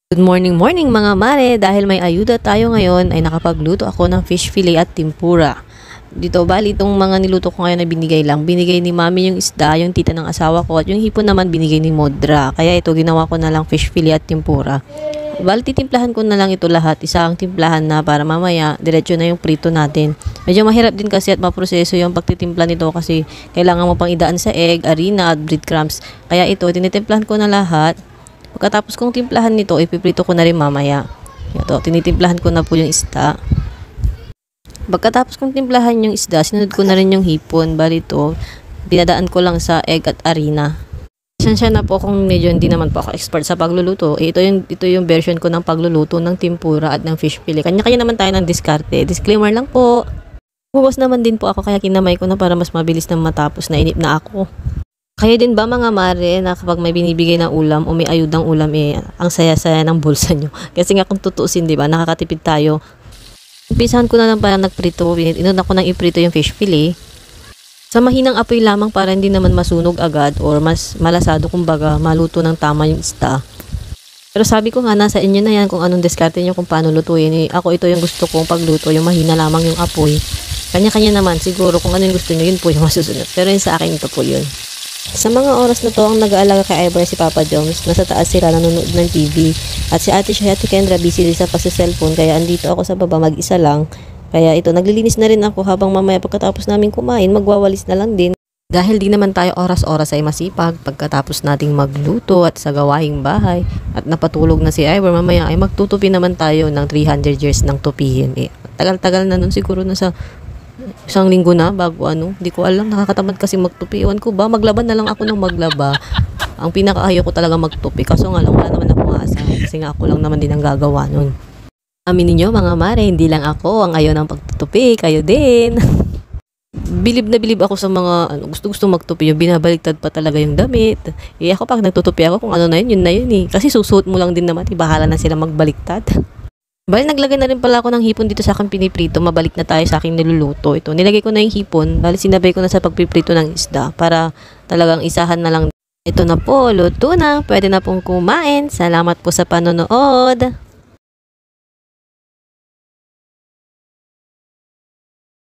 Good morning mga mare! Dahil may ayuda tayo ngayon ay nakapagluto ako ng fish fillet at tempura. Dito bali itong mga niluto ko ngayon na binigay lang. Binigay ni mami yung isda, yung tita ng asawa ko at yung hipon naman binigay ni Modra. Kaya ito ginawa ko na lang fish fillet at tempura. Bali titimplahan ko na lang ito lahat. Isang timplahan na para mamaya diretso na yung prito natin. Medyo mahirap din kasi at maproseso yung pagtitimpla nito kasi kailangan mo pang idaan sa egg, harina at breadcrumbs. Kaya ito tinitimplahan ko na lahat. Pagkatapos kong timplahan nito, ipiprito ko na rin mamaya. Ito, tinitimplahan ko na po yung isda. Pagkatapos kong timplahan yung isda, sinunod ko na rin yung hipon. Bali ito, dinadaan ko lang sa egg at harina. Pasensya na po kung medyo hindi naman po ako expert sa pagluluto. Ito yung version ko ng pagluluto ng tempura at ng fish fillet. Kanya-kanya naman tayo ng diskarte. Disclaimer lang po. Buwas naman din po ako kaya kinamay ko na para mas mabilis na matapos na inip na ako. Kaya din ba mga mare na kapag may binibigay na ulam o may ayudang ulam ang saya-saya ng bulsa nyo. Kasi nga kung tutuusin, di ba, nakakatipid tayo. Umpisahan ko na lang para nagprito. Inuna ko nang iprito yung fish fillet. Sa mahinang apoy lamang para hindi naman masunog agad or mas malasado kumbaga maluto ng tama yung isda. Pero sabi ko nga nasa inyo na yan kung anong diskarte nyo kung paano lutuin. Ako ito yung gusto kong pagluto, yung mahina lamang yung apoy. Kanya-kanya naman siguro kung ano yung gusto nyo, yun po yung masusunod. Pero yun sa akin ito po yun. Sa mga oras na to, ang nag-aalaga kay Ivor si Papa Jones. Nasa taas sila nanonood ng TV. At si Ate Shea at Kendra busy din sa cellphone. Kaya andito ako sa baba mag-isa lang. Kaya ito, naglilinis na rin ako habang mamaya pagkatapos namin kumain, magwawalis na lang din. Dahil di naman tayo oras-oras ay masipag pagkatapos nating magluto at sa gawaing bahay. At napatulog na si Ivor, mamaya ay magtutupi naman tayo ng 300 years ng tupihin. Tagal-tagal na nun siguro na sa isang linggo na bago hindi ko alam, nakakatamad kasi magtupi. Ewan ko ba, maglaban na lang ako ng maglaba. Ang pinakaayaw ko talaga magtupi, kaso nga lang wala naman ako maasahan kasi nga ako lang naman din ang gagawa nun. Amin ninyo mga mare, hindi lang ako ang ayaw ng pagtutupi, kayo din. Bilib na bilib ako sa mga gusto magtupi, yung binabaliktad pa talaga yung damit. Ako pag nagtutupi ako kung ano na yun na yun kasi susuot mo lang din naman, bahala na sila magbaliktad. Bali, naglagay na rin pala ako ng hipon dito sa aking piniprito. Mabalik na tayo sa aking niluluto. Ito, nilagay ko na yung hipon. Bali, sinabay ko na sa pagpiprito ng isda para talagang isahan na lang. Ito na po, luto na. Pwede na pong kumain. Salamat po sa panonood.